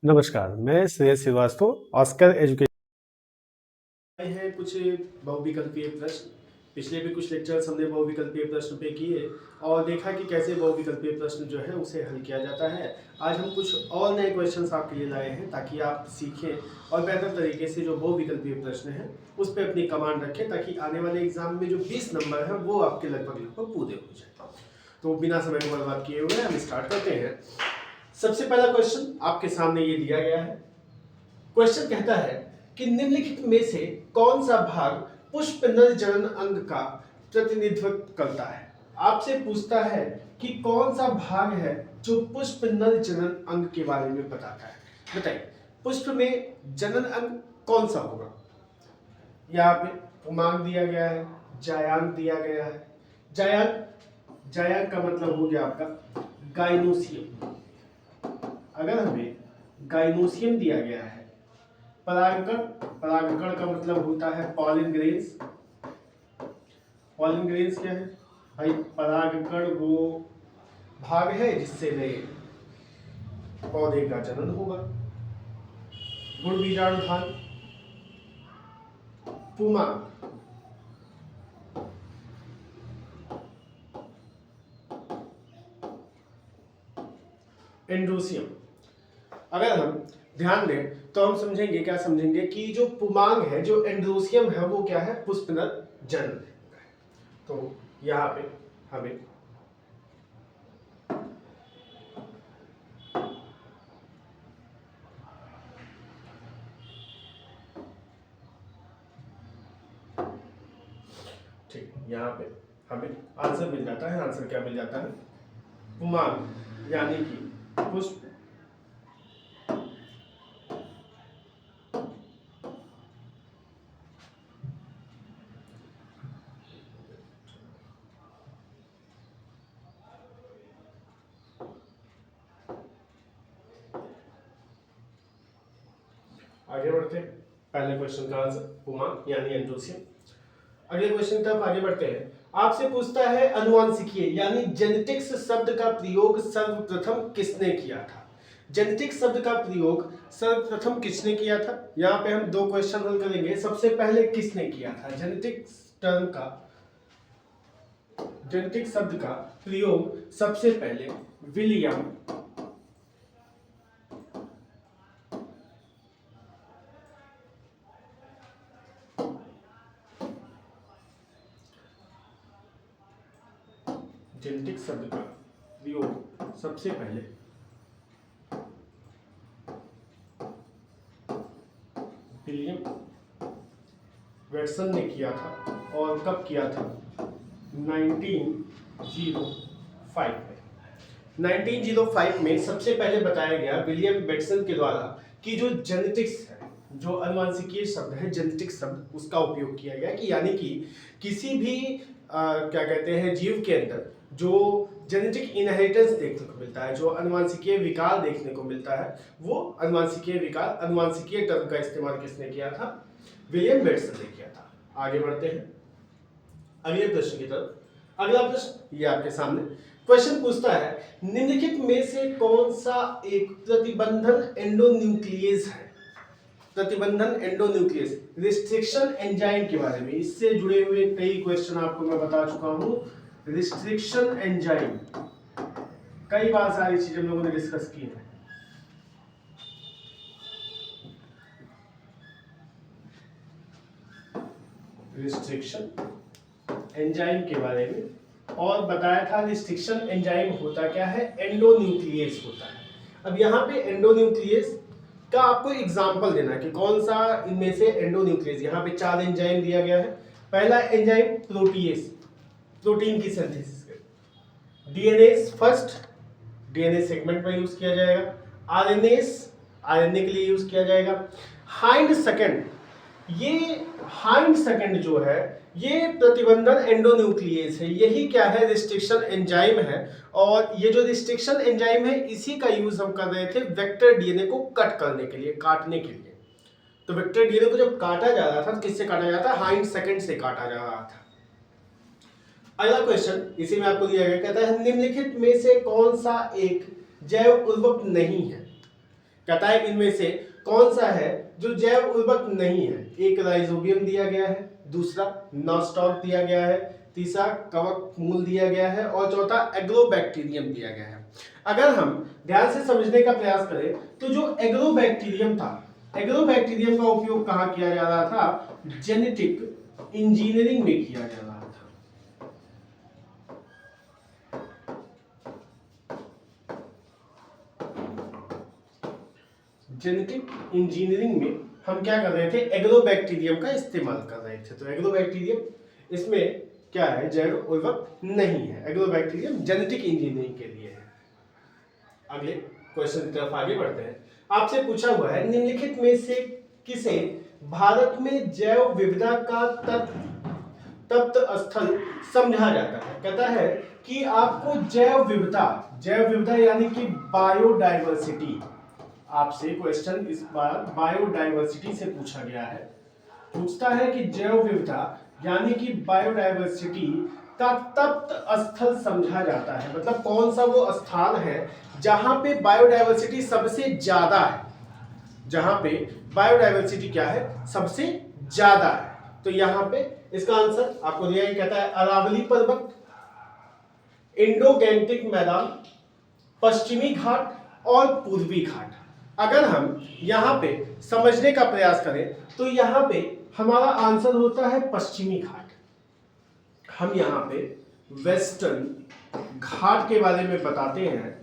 नमस्कार, मैं Shreyas Srivastava Oscar education हैं कुछ बहुविकल्पीय प्रश्न। पिछले भी कुछ लेक्चर्स हमने बहुविकल्पीय प्रश्न पे किए और देखा कि कैसे बहुविकल्पीय प्रश्न जो है उसे हल किया जाता है। आज हम कुछ और नए क्वेश्चंस आपके लिए लाए हैं ताकि आप सीखें और बेहतर तरीके से जो बहुविकल्पीय प्रश्न हैं उस पर अपनी कमांड रखें, ताकि आने वाले एग्जाम में जो 20 नंबर हैं वो आपके लगभग लगभग पूरे हो जाए। तो बिना समय को बर्बाद किए हुए हम स्टार्ट करते हैं। सबसे पहला क्वेश्चन आपके सामने ये दिया गया है। क्वेश्चन कहता है कि निम्नलिखित में से कौन सा भाग पुष्प नर जनन अंग का प्रतिनिधित्व करता है। आपसे पूछता है कि कौन सा भाग है जो पुष्प नर जनन अंग के बारे में बताता है। बताइए, पुष्प में जनन अंग कौन सा होगा। यहाँ पे पुमांग दिया गया है, जायांग दिया गया है। जायांग जायांग का मतलब हो गया आपका गाइनोसियम। अगर हमें गाइनोसियम दिया गया है, परागकण, परागकण का मतलब होता है पॉलिन ग्रेन्स। पॉलिन ग्रेन्स क्या है भाई? परागकण वो भाग है जिससे नए पौधे का जनन होगा। गुण बीजाणुधान, पुमा, एंड्रोसियम। अगर हम ध्यान दें तो हम समझेंगे, क्या समझेंगे कि जो पुमांग है, जो एंड्रोसियम है, वो क्या है? पुष्पनर जनन है। तो यहाँ पे हमें ठीक, यहाँ पे हमें आंसर मिल जाता है। आंसर क्या मिल जाता है? पुमांग, यानी कि पुष्प आगे बढ़ते हैं। पहले क्वेश्चन का आंसर पुमांग यानी एंड्रोसियम। अगले क्वेश्चन की तरफ आगे बढ़ते हैं। आपसे पूछता है अनुवांशिकीय यानी जेनेटिक्स शब्द का प्रयोग सर्वप्रथम किसने किया था। जेनेटिक्स शब्द का प्रयोग सर्वप्रथम किसने किया था? यहाँ पे हम दो क्वेश्चन हल करेंगे। सबसे पहले किसने किया था? जेनेटिक शब्द का प्रयोग सबसे पहले विलियम जेनेटिक शब्द का प्रयोग सबसे पहले विलियम वेटसन ने किया था। और कब किया था? 1905 में। 1905 में सबसे पहले बताया गया विलियम वेटसन के द्वारा कि जो जेनेटिक्स है, जो अनुवांशिकीय शब्द है, जेनेटिक शब्द, उसका उपयोग किया गया कि यानी कि किसी भी क्या कहते हैं, जीव के अंदर जो जेनेटिक इनहेरिटेंस देखने को मिलता है, जो अनुवांशिकीय विकार देखने को मिलता है, वो अनुवांशिकीय विकार, अनुवांशिकीय टर्म का इस्तेमाल किसने किया था? विलियम वेटसन ने किया था। आगे बढ़ते हैं अगले प्रश्न की तरफ। अगला प्रश्न ये आपके सामने क्वेश्चन पूछता है, निम्नलिखित में से कौन सा एक प्रतिबंधन एंडोन्यूक्लियस है। प्रतिबंधन एंडोन्यूक्लियस, रिस्ट्रिक्शन एंजाइम के बारे में, इससे जुड़े हुए कई क्वेश्चन आपको मैं बता चुका हूं। रिस्ट्रिक्शन एंजाइम, कई बार सारी चीजें हम लोगों ने डिस्कस की है। रिस्ट्रिक्शन एंजाइम के बारे में और बताया था। रिस्ट्रिक्शन एंजाइम होता क्या है? एंडोन्यूक्लियस होता है। अब यहाँ पे एंडोन्यूक्लियस का आपको एग्जांपल देना है कि कौन सा इनमें से एंडोन्यूक्लियस। यहाँ पे 4 एंजाइम दिया गया है। पहला एंजाइम प्रोटीएस, प्रोटीन की सिंथेसिस कर। डीएनएस फर्स्ट, डीएनए सेगमेंट में यूज किया जाएगा। आरएनएस, आरएनए के लिए यूज किया जाएगा। हाइंड सेकंड, ये हाइंड सेकंड जो है ये प्रतिबंधन एंडोन्यूक्लियस है। यही क्या है? रिस्ट्रिक्शन एंजाइम है। और ये जो रिस्ट्रिक्शन एंजाइम है इसी का यूज हम कर रहे थे वेक्टर डीएनए को कट करने के लिए, काटने के लिए। तो वेक्टर डीएनए को जब काटा जा रहा था तो किससे काटा जाता है? हाइंड सेकंड से काटा जा रहा था। अगला क्वेश्चन इसी में आपको दिया गया, कहता है निम्नलिखित में से कौन सा एक जैव उर्वरक नहीं है। कहता है इनमें से कौन सा है जो जैव उर्वरक नहीं है। एक राइजोबियम दिया गया है, दूसरा नॉस्टॉक दिया गया है, तीसरा कवक मूल दिया गया है और चौथा एग्रोबैक्टीरियम दिया गया है। अगर हम ध्यान से समझने का प्रयास करें तो जो एग्रोबैक्टीरियम था, एग्रोबैक्टीरियम का उपयोग कहाँ किया जा रहा था? जेनेटिक इंजीनियरिंग में किया जा रहा था। जेनेटिक इंजीनियरिंग में हम क्या कर रहे थे? एग्रोबैक्टीरियम का इस्तेमाल कर रहे थे। तो एग्रोबैक्टीरियम इसमें क्या है? जैव उर्वरक नहीं है। एग्रोबैक्टीरियम जेनेटिक इंजीनियरिंग के लिए है। अगले क्वेश्चन की तरफ आगे बढ़ते हैं। आपसे पूछा हुआ है निम्नलिखित में से किसे भारत में जैव विविधता का तप्त स्थल समझा जाता है? कहता है कि आपको जैव विविधता यानी कि बायोडाइवर्सिटी, आपसे क्वेश्चन इस बार बायोडाइवर्सिटी से पूछा गया है। पूछता है कि जैव विविधता यानी कि बायोडाइवर्सिटी का तप्त स्थल समझा जाता है, मतलब कौन सा वो स्थान है जहां पे बायोडाइवर्सिटी सबसे ज्यादा है, जहां पे बायोडाइवर्सिटी क्या है? सबसे ज्यादा है। तो यहां पे इसका आंसर आपको दिया गया, कहता है अरावली पर्वत, इंडो गैंगटिक मैदान, पश्चिमी घाट और पूर्वी घाट। अगर हम यहाँ पे समझने का प्रयास करें तो यहाँ पे हमारा आंसर होता है पश्चिमी घाट। हम यहाँ पे वेस्टर्न घाट के बारे में बताते हैं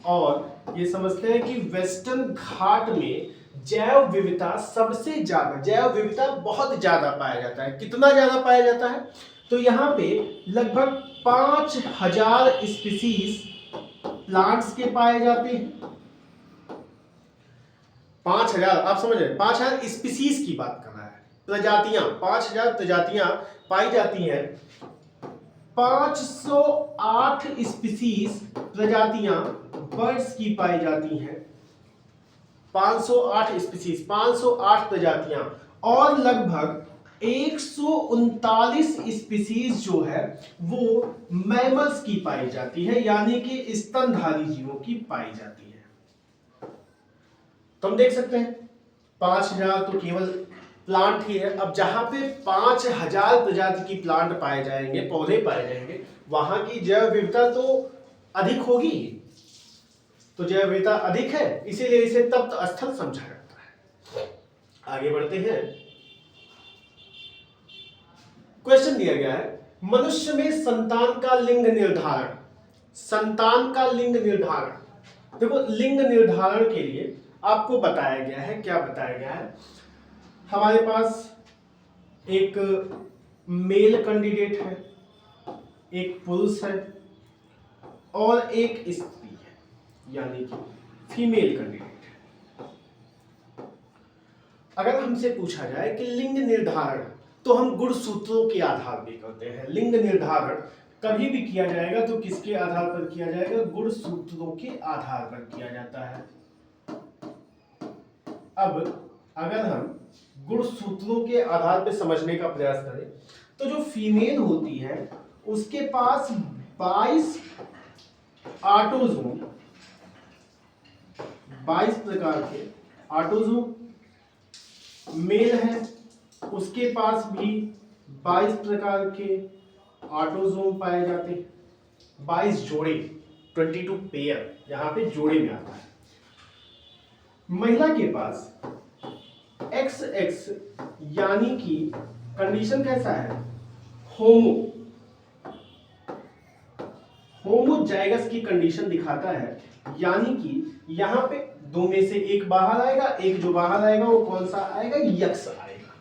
और ये समझते हैं कि वेस्टर्न घाट में जैव विविधता सबसे ज्यादा, जैव विविधता बहुत ज्यादा पाया जाता है। कितना ज्यादा पाया जाता है? तो यहाँ पे लगभग 5000 स्पीसीज प्लांट्स के पाए जाते हैं। 5000, आप समझ रहे हैं, 5000 स्पीसीज की बात कर रहा है, प्रजातियां, 5000 प्रजातियां पाई जाती हैं। 508 स्पीसीज प्रजातियां बर्ड्स की पाई जाती हैं। 508 स्पीसीज, 508 प्रजातियां और लगभग 139 स्पीसीज जो है वो मैमल्स की पाई जाती है, यानी कि स्तनधारी जीवों की पाई जाती है। तो हम देख सकते हैं 5000 तो केवल प्लांट ही है। अब जहां पे 5000 प्रजाति की प्लांट पाए जाएंगे, पौधे पाए जाएंगे, वहां की जैव विविधता तो अधिक होगी। तो जैव विविधता अधिक है, इसीलिए इसे तप्त स्थल समझा जाता है। आगे बढ़ते हैं। क्वेश्चन दिया गया है मनुष्य में संतान का लिंग निर्धारण। संतान का लिंग निर्धारण, देखो लिंग निर्धारण के लिए आपको बताया गया है, क्या बताया गया है? हमारे पास एक मेल कैंडिडेट है, एक पुरुष है और एक स्त्री है, यानी कि फीमेल कैंडिडेट है। अगर हमसे पूछा जाए कि लिंग निर्धारण, तो हम गुणसूत्रों के आधार पर करते हैं। लिंग निर्धारण कभी भी किया जाएगा तो किसके आधार पर किया जाएगा? गुणसूत्रों के आधार पर किया जाता है। अब अगर हम गुणसूत्रों के आधार पर समझने का प्रयास करें तो जो फीमेल होती है उसके पास 22 ऑटोजोम, 22 प्रकार के ऑटोजोम। मेल है उसके पास भी 22 प्रकार के ऑटोजोम पाए जाते हैं। 22 जोड़े, 22 पेयर यहां पे जोड़े में आता है। महिला के पास XX यानी कि कंडीशन कैसा है? होमोजाइगस की कंडीशन दिखाता है, यानी कि यहां पे दो में से एक बाहर आएगा, एक जो बाहर आएगा वो कौन सा आएगा? यक्स आएगा।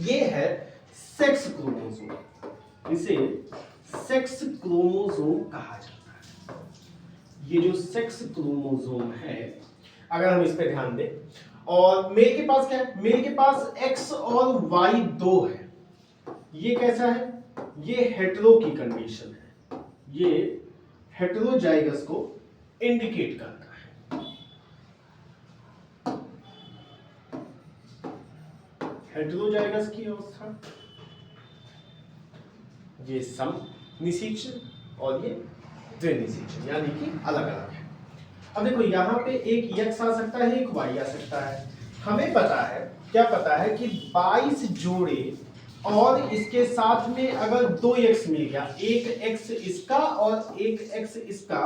ये है सेक्स क्रोमोसोम, इसे सेक्स क्रोमोसोम कहा जाता है। ये जो सेक्स क्रोमोसोम है, अगर हम इस पे ध्यान दें, और मेल के पास क्या है? मेल के पास X और Y 2 है। ये कैसा है? ये हेटेरो की कंडीशन है, ये हेटेरोजाइगस को इंडिकेट करता है। हेटेरोजाइगस की अवस्था, ये सम निषेचन और ये द्विनिषेचन, यानी कि अलग अलग है। अब देखो यहाँ पे एक x आ सकता है, एक y आ सकता है। हमें पता है, क्या पता है कि 22 जोड़े और इसके साथ में अगर 2x मिल गया, एक x इसका और एक x इसका,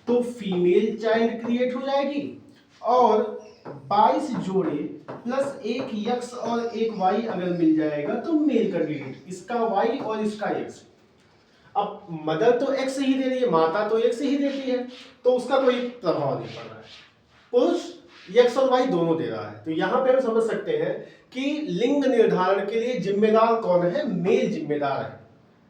तो फीमेल चाइल्ड क्रिएट हो जाएगी। और 22 जोड़े प्लस एक x और एक y अगर मिल जाएगा तो मेल कैंडिडेट, इसका y और इसका x। अब मदर तो x ही दे रही है, माता तो x ही देती है, तो उसका कोई प्रभाव नहीं पड़ रहा है। पुरुष x और y दोनों दे रहा है, तो यहां पे हम समझ सकते हैं कि लिंग निर्धारण के लिए जिम्मेदार कौन है? मेल जिम्मेदार है,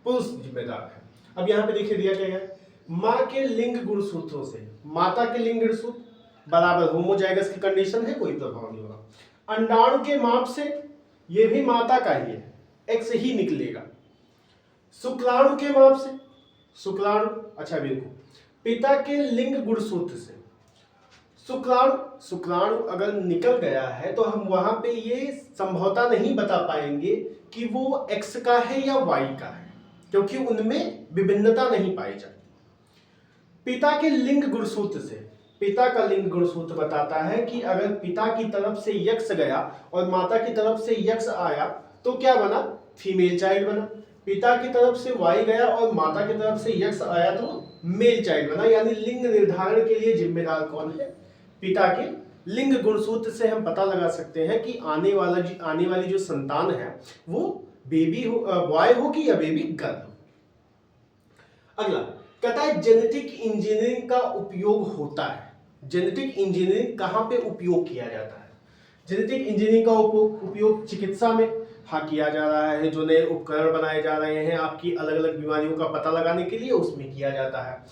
पुरुष जिम्मेदार है। अब यहाँ पे देखिए दिया गया है, माँ के लिंग गुणसूत्रों से माता के लिंग गुणसूत्र बराबर होमोजाइगस की कंडीशन है, कोई प्रभाव नहीं होगा। अंडाणु के माप से ये भी माता का ही है, x ही निकलेगा। शुक्राणु के माप से, शुक्राणु, अच्छा देखो, पिता के लिंग गुणसूत्र से शुक्राणु अगर निकल गया है तो हम वहां पे ये संभवतः नहीं बता पाएंगे कि वो x का है या y का है, क्योंकि उनमें विभिन्नता नहीं पाई जाती। पिता के लिंग गुणसूत्र से, पिता का लिंग गुणसूत्र बताता है कि अगर पिता की तरफ से x गया और माता की तरफ से x आया तो क्या बना? फीमेल चाइल्ड बना। पिता की तरफ से y गया और माता की तरफ से x आया तो मेल चाइल्ड बना। यानी लिंग निर्धारण के लिए जिम्मेदार कौन है? पिता के लिंग गुणसूत्र से हम पता लगा सकते हैं कि आने वाली जो संतान है वो बेबी हो, बॉय होगी या बेबी गर्ल हो। अगला कहता है जेनेटिक इंजीनियरिंग का उपयोग होता है। जेनेटिक इंजीनियरिंग कहां पे उपयोग किया जाता है? जेनेटिक इंजीनियरिंग का उपयोग चिकित्सा में हाँ किया जा रहा है। जो नए उपकरण बनाए जा रहे हैं आपकी अलग अलग बीमारियों का पता लगाने के लिए, उसमें किया जाता है।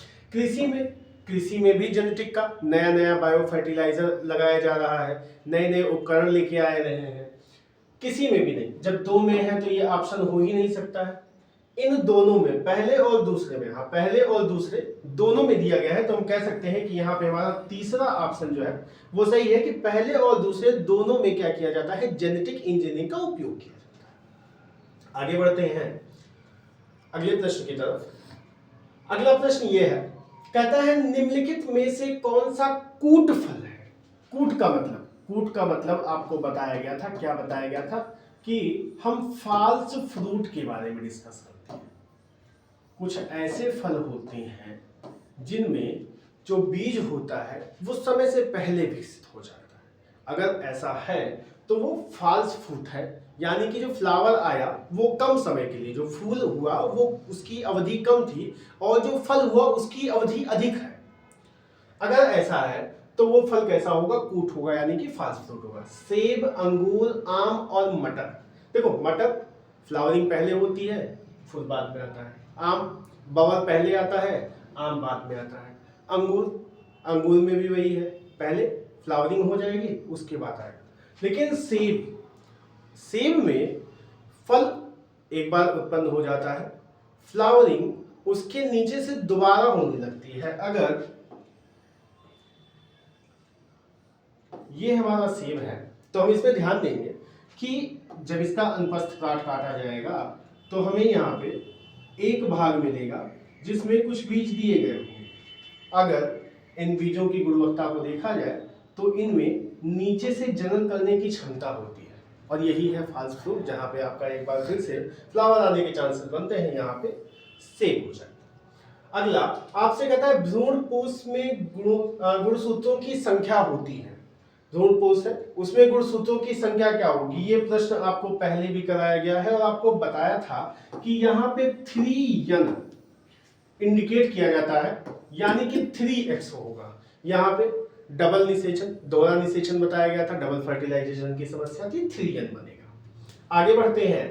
कृषि में भी जेनेटिक का नया बायो फर्टिलाइजर लगाया जा रहा है, नए उपकरण लेके आए रहे हैं। किसी में भी नहीं, जब दो में है तो ये ऑप्शन हो ही नहीं सकता है। इन दोनों में, पहले और दूसरे में, हाँ पहले और दूसरे दोनों में दिया गया है, तो हम कह सकते हैं कि यहाँ पे हमारा तीसरा ऑप्शन जो है वो सही है कि पहले और दूसरे दोनों में क्या किया जाता है? जेनेटिक इंजीनियरिंग का उपयोग किया जाता है। आगे बढ़ते हैं अगले प्रश्न की तरफ। अगला प्रश्न ये है, कहता है निम्नलिखित में से कौन सा कूट फल है? कूट का मतलब आपको बताया गया था, क्या बताया गया था कि हम फॉल्स फ्रूट के बारे में डिस्कस करते हैं। कुछ ऐसे फल होते हैं जिनमें जो बीज होता है वो समय से पहले विकसित हो जाता है। अगर ऐसा है तो वो फॉल्स फ्रूट है, यानी कि जो फ्लावर आया वो कम समय के लिए, जो फूल हुआ वो उसकी अवधि कम थी और जो फल हुआ उसकी अवधि अधिक है। अगर ऐसा है तो वो फल कैसा होगा? कूट होगा, यानी कि फॉल्स फ्रूट होगा। सेब, अंगूर, आम और मटर। देखो मटर फ्लावरिंग पहले होती है, फूल बाद में आता है। आम बवर पहले आता है, आम बाद में आता है। अंगूर में भी वही है, पहले फ्लावरिंग हो जाएगी उसके बाद आएगा। लेकिन सेब में फल एक बार उत्पन्न हो जाता है, फ्लावरिंग उसके नीचे से दोबारा होने लगती है। अगर ये हमारा सेब है तो हम इसमें ध्यान देंगे कि जब इसका अनुप्रस्थ काट काटा जाएगा तो हमें यहाँ पे एक भाग मिलेगा जिसमें कुछ बीज दिए गए होंगे। अगर इन बीजों की गुणवत्ता को देखा जाए तो इनमें नीचे से जनन करने की क्षमता होती है, और यही है फॉल्स फ्रूट, जहाँ पे आपका एक बार फिर से फ्लावर आने के चांसेस बनते हैं, यहाँ पे सेब हो जाता है। अगला आपसे कहता है भ्रूणपोष में गुणसूत्रों की संख्या होती है। भ्रूणपोष है, उसमें गुणसूत्रों की संख्या क्या होगी? ये प्रश्न आपको पहले भी कराया गया है और आपको बताया था कि यहाँ पे 3n इंडिकेट किया जाता है, यानी कि 3x होगा। यहाँ पे डबल निषेचन, दोहरा निषेचन बताया गया था, डबल फर्टिलाइजेशन की समस्या थी, 3n बनेगा। आगे बढ़ते हैं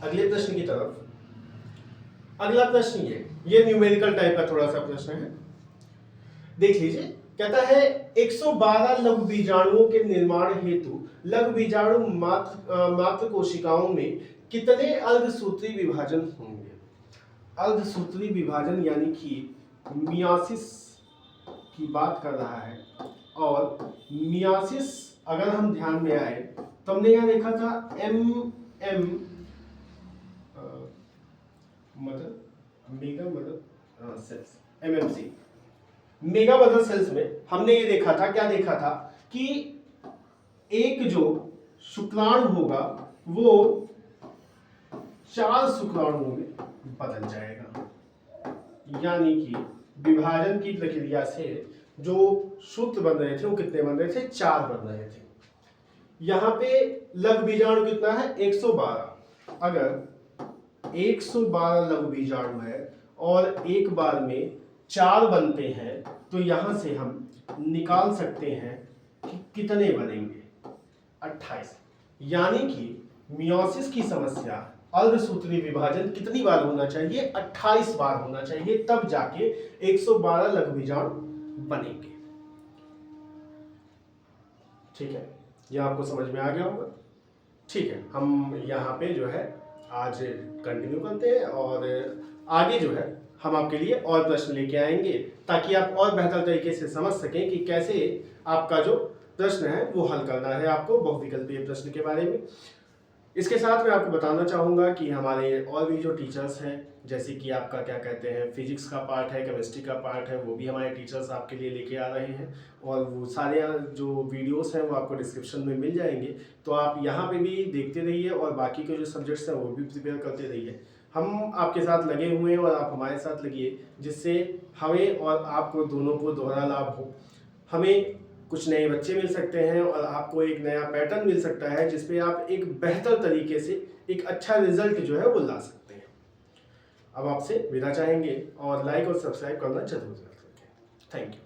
अगले प्रश्न की तरफ। अगला प्रश्न ये न्यूमेरिकल टाइप का थोड़ा सा प्रश्न है, देख लीजिए। कहता है 112 लघु बीजाणुओं के निर्माण हेतु लघु बीजाणु मात्र कोशिकाओं में कितने अर्धसूत्री विभाजन होंगे? अर्धसूत्री विभाजन यानी कि मियासिस की बात कर रहा है, और मियासिस अगर हम ध्यान में आए तो हमने यहाँ देखा था MMC मेगा मदर सेल्स में हमने ये देखा था, क्या देखा था कि एक जो शुक्राणु होगा वो 4 शुक्राणुओं में बदल जाएगा, यानी कि विभाजन की प्रक्रिया से जो सूत्र बन रहे थे वो कितने बन रहे थे, 4 बन रहे थे। यहाँ पे लघु बीजाणु कितना है, 112। अगर 112 लघु बीजाणु है और एक बार में 4 बनते हैं तो यहां से हम निकाल सकते हैं कि कितने बनेंगे, 28। यानी कि मियोसिस की समस्या अर्धसूत्री विभाजन कितनी बार होना चाहिए, 28 बार होना चाहिए, तब जाके 112 लघु बीजाणु बनेंगे। ठीक है, यह आपको समझ में आ गया होगा। ठीक है, हम यहाँ पे जो है आज कंटिन्यू करते हैं और आगे जो है हम आपके लिए और प्रश्न लेके आएंगे ताकि आप और बेहतर तरीके से समझ सकें कि कैसे आपका जो प्रश्न है वो हल करना है आपको बहुविकल्पीय प्रश्न के बारे में। इसके साथ मैं आपको बताना चाहूँगा कि हमारे और भी जो टीचर्स हैं, जैसे कि आपका क्या कहते हैं फिजिक्स का पार्ट है, केमिस्ट्री का पार्ट है, वो भी हमारे टीचर्स आपके लिए लेके आ रहे हैं और वो सारे जो वीडियोस हैं वो आपको डिस्क्रिप्शन में मिल जाएंगे। तो आप यहाँ पे भी देखते रहिए और बाकी के जो सब्जेक्ट्स हैं वो भी प्रिपेयर करते रहिए। हम आपके साथ लगे हुए हैं और आप हमारे साथ लगिए, जिससे हमें और आपको दोनों को दोहरा लाभ हो। हमें कुछ नए बच्चे मिल सकते हैं और आपको एक नया पैटर्न मिल सकता है जिसपे आप एक बेहतर तरीके से एक अच्छा रिजल्ट जो है वो ला सकते हैं। अब आपसे विदा चाहेंगे और लाइक और सब्सक्राइब करना जरूर करें। Thank you.